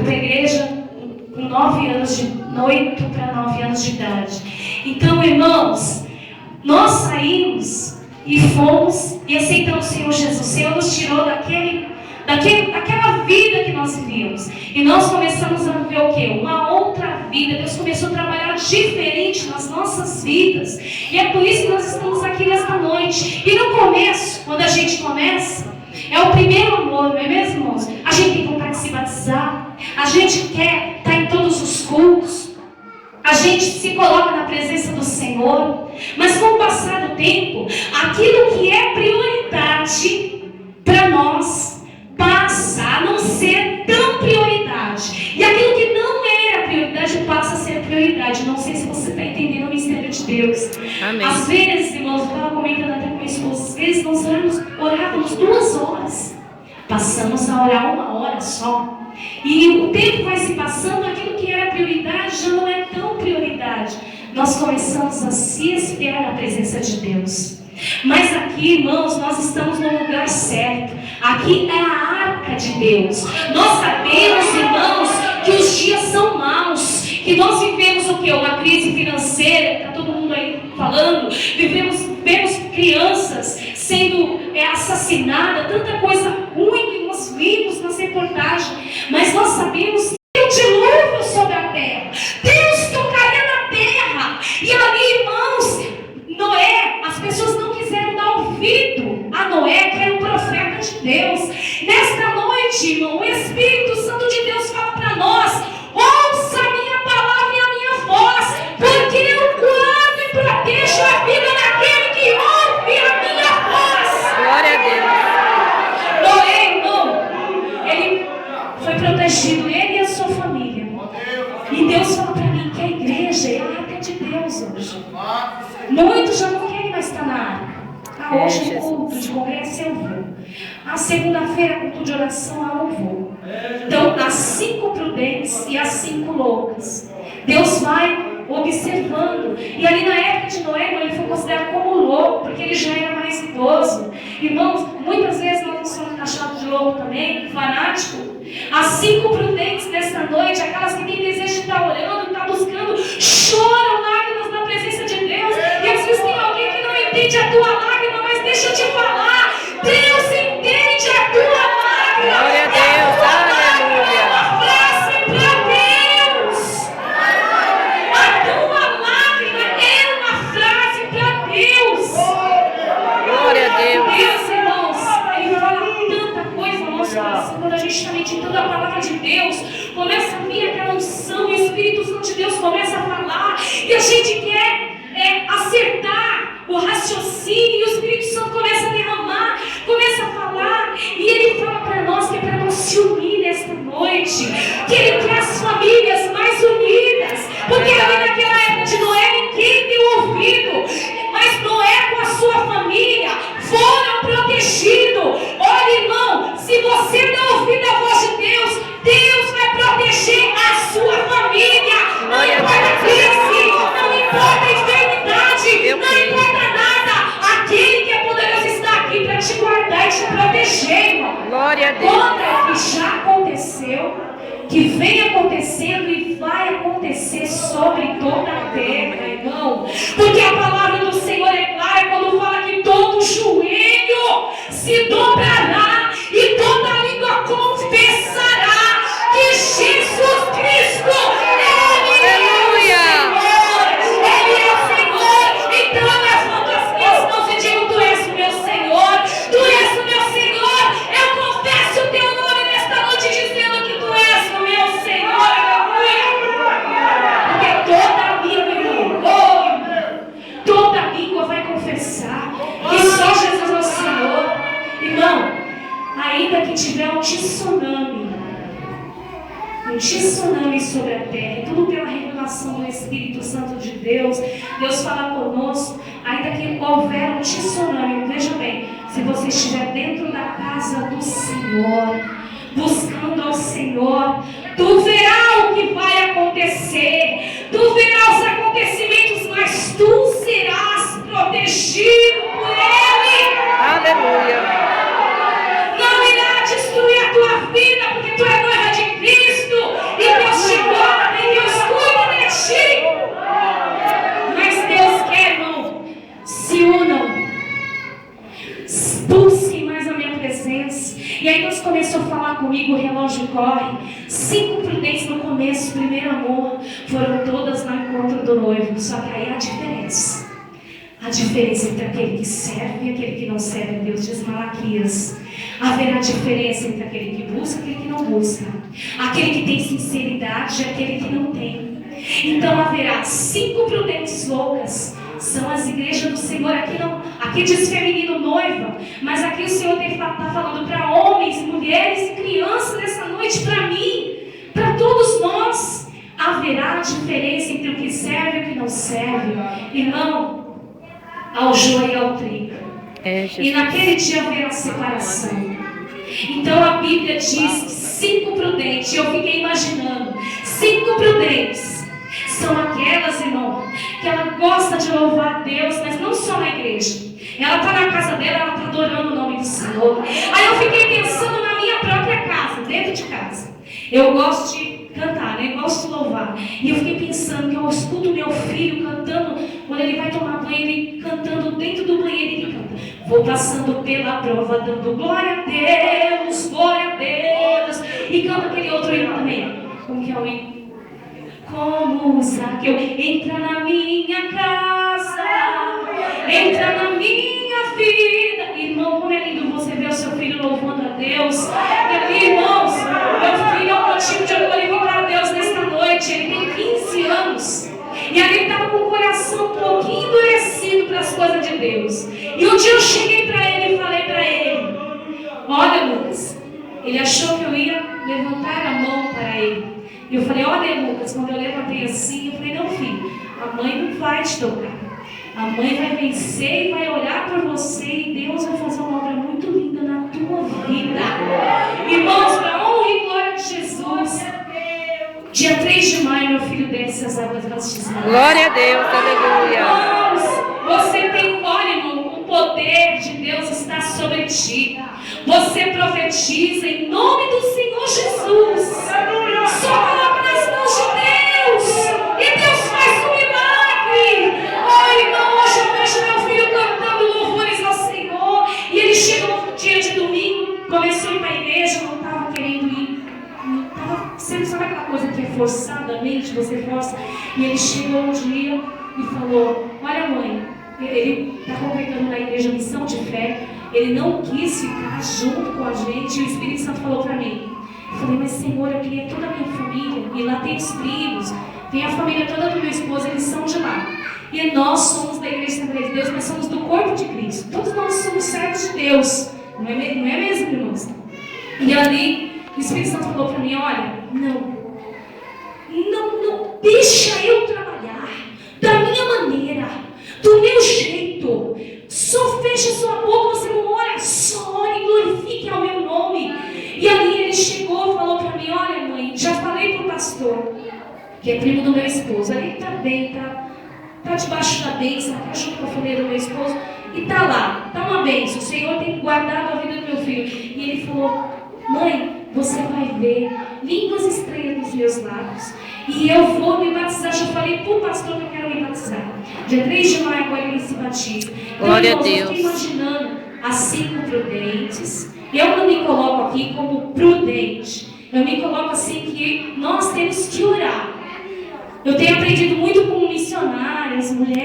para a igreja com 8 para 9 anos de idade. Então, irmãos, nós saímos e fomos e aceitamos o Senhor Jesus. O Senhor nos tirou daquela vida que nós vivíamos. E nós começamos a viver o quê? Uma outra vida. Deus começou a trabalhar diferente nas nossas vidas. E é por isso que nós estamos aqui nesta noite. E no começo, quando a gente começa, é o primeiro amor, não é mesmo, irmãos? A gente tem vontade de se batizar. A gente quer estar em todos os cultos. A gente se coloca na presença do Senhor. Mas com o passar do tempo, aquilo que é prioridade para nós passa a não ser tão prioridade. E aquilo que não era prioridade passa a ser prioridade. Não sei se você está entendendo o mistério de Deus. Amém. Às vezes, irmãos, eu estava comentando até com minha esposa, às vezes nós orávamos 2 horas. Passamos a orar 1 hora só. E o tempo vai se passando, aquilo que era prioridade já não é tão prioridade. Nós começamos a se esfriar na presença de Deus. Mas aqui, irmãos, nós estamos no lugar certo. Aqui é a arca de Deus. Nós sabemos, irmãos, que os dias são maus. Que nós vivemos o quê? Uma crise financeira, está todo mundo aí falando. Vemos crianças sendo assassinadas, tanta coisa ruim que nós vimos nas reportagens. Mas nós sabemos que o dilúvio sobre a terra, Deus tocaria na terra. E ali, irmãos, Noé, as pessoas não quiseram dar ouvido a Noé, que era um profeta de Deus. Nesta noite, irmão, o Espírito Santo de Deus fala para nós: ouça a minha palavra e a minha voz, porque eu guardo e protejo a vida daquele que ouve a minha voz. Glória a Deus. Noé, irmão, ele foi protegido, ele e a sua família. E Deus fala para mim que a igreja é a arca de Deus hoje. Muitos já não querem mais estar na arca. Hoje o culto de congresso eu vou. A segunda-feira culto de oração eu não vou. Então, as 5 prudentes e as 5 loucas. Deus vai observando. E ali na época de Noé, ele foi considerado como louco, porque ele já era mais idoso. Irmãos, muitas vezes nós somos taxados de louco também, fanático. As 5 prudentes desta noite, aquelas que têm desejo de estar orando, estar buscando, choram lágrimas na presença de Deus. E às vezes tem alguém que não entende a tua lágrima, mas deixa eu te falar, Deus entende a tua lágrima. Glória a Deus, aleluia. Uma frase para Deus. A tua lágrima é uma frase para Deus. Glória a Deus. Deus, irmãos, Ele fala tanta coisa no nosso coração. Quando a gente está meditando a palavra de Deus, começa a vir aquela unção, o Espírito Santo de Deus começa a falar, e a gente quer acertar o raciocínio, e o Espírito Santo começa a derramar, começa a falar, e Ele fala para nós que é para não se unir nesta noite, que Ele quer as famílias mais unidas, porque ali naquela época de Noé ninguém deu ouvido, mas Noé com a sua família foram protegidos. Olha, irmão, se você não ouvir a voz de Deus, Deus vai proteger a sua família. Não importa a crise, não importa a enfermidade, não importa nada. Aquele que é poderoso está aqui para te guardar e te proteger, irmão. Glória a Deus. Conta que já aconteceu, que vem acontecendo e vai acontecer sobre toda a terra, irmão. Porque a palavra do Senhor é clara quando fala que todo joelho se dobrará e toda língua confessará que Jesus Cristo, Ele é o Senhor. Ele é o Senhor. Então eu levanto as minhas mãos e digo: Tu és o meu Senhor. Tu és o meu Senhor. Eu confesso o Teu nome nesta noite dizendo que Tu és o meu Senhor. Aleluia. Porque toda língua, toda língua vai confessar que só Jesus é o Senhor. Irmão, ainda que tiver um tsunami sobre a terra, tudo pela revelação do Espírito Santo de Deus, Deus fala conosco, ainda que houver um tsunami, veja bem, se você estiver dentro da casa do Senhor, buscando ao Senhor, tu verás o que vai acontecer, tu verás os acontecimentos, mas tu serás protegido por Ele. Aleluia. Não irá destruir a tua vida, porque tu é noiva de Cristo. onde corre. 5 prudentes no começo, primeiro amor, foram todas no encontro do noivo. Só que aí há diferença. A diferença entre aquele que serve e aquele que não serve a Deus, diz Malaquias. Haverá diferença entre aquele que busca e aquele que não busca. Aquele que tem sinceridade e aquele que não tem. Então haverá 5 prudentes loucas. São as igrejas do Senhor. Aqui diz feminino noiva, mas aqui o Senhor está falando para homens, mulheres e crianças nessa noite, para mim, para todos nós. Haverá diferença entre o que serve e o que não serve. Irmão, ao joio e ao trigo. E naquele dia haverá separação. Então a Bíblia diz que 5 prudentes, eu fiquei imaginando, 5 prudentes são aquelas, irmão, que ela gosta de louvar a Deus, mas não só na igreja. Ela está na casa dela, ela está adorando o nome do Senhor. Aí eu fiquei pensando na minha própria casa, dentro de casa. Eu gosto de cantar, né? Eu gosto de louvar. E eu fiquei pensando que eu escuto meu filho cantando, quando ele vai tomar banho, ele cantando dentro do banheiro, ele canta: vou passando pela prova, dando glória a Deus, glória a Deus. E canta aquele outro hino também. Como que é o hino? Como Zaqueu, entra na minha casa, entra na minha vida. Irmão, como é lindo você ver o seu filho louvando a Deus. E ali, irmãos, meu filho é um motivo de orgulho para Deus nesta noite. Ele tem 15 anos. E ali ele estava com o coração um pouquinho endurecido para as coisas de Deus. E um dia eu cheguei para ele e falei para ele: olha, Lucas, ele achou que eu ia levantar a mão para ele. E eu falei: olha, Lucas, quando eu levantei assim, eu falei: não, filho, a mãe não vai te tocar. A mãe vai vencer e vai olhar por você e Deus vai fazer uma obra muito linda na tua vida. Irmãos, para honra e glória de Jesus, dia 3 de maio, meu filho desce as águas batismais. Glória a Deus, aleluia. Irmãos, você tem, olha, irmão, o poder de Deus está sobre ti. Você profetiza em nome do Senhor Jesus. Só coloca nas mãos de Deus e Deus faz um milagre. Oh, irmão, hoje eu vejo meu filho cantando louvores ao Senhor. E ele chegou no dia de domingo, começou a ir para a igreja, não estava querendo ir. Não estava sendo, sabe aquela coisa que é forçadamente, você força. E ele chegou um dia e falou: olha, mãe, ele está congregando na igreja Missão de Fé. Ele não quis ficar junto com a gente. E o Espírito Santo falou para mim. Eu falei: mas Senhor, eu queria toda a minha família. E lá tem os primos, tem a família toda do meu esposo, eles são de lá. E nós somos da Igreja Assembleia de Deus, nós somos do corpo de Cristo. Todos nós somos servos de Deus. Não é mesmo, irmãos? E ali, o Espírito Santo falou para mim: olha, não, deixa eu trabalhar da minha maneira, do meu jeito. Só fecha sua boca, você não ora, só ore e glorifique ao meu nome. E ali ele chegou e falou para mim: olha, mãe, já falei para o pastor, que é primo do meu esposo, ali está bem, está debaixo da bênção, está junto com a família do meu esposo, e está lá, está uma bênção, o Senhor tem guardado a vida do meu filho. E ele falou: mãe, você vai ver línguas estranhas nos meus lábios, e eu vou me batizar. Já falei para o pastor que eu quero me batizar. Dia 3 de maio agora ele se batiza. Então, glória irmãos, a Deus. eu estou imaginando as 5 prudentes. Eu não me coloco aqui como prudente. Eu me coloco assim que nós temos que orar. Eu tenho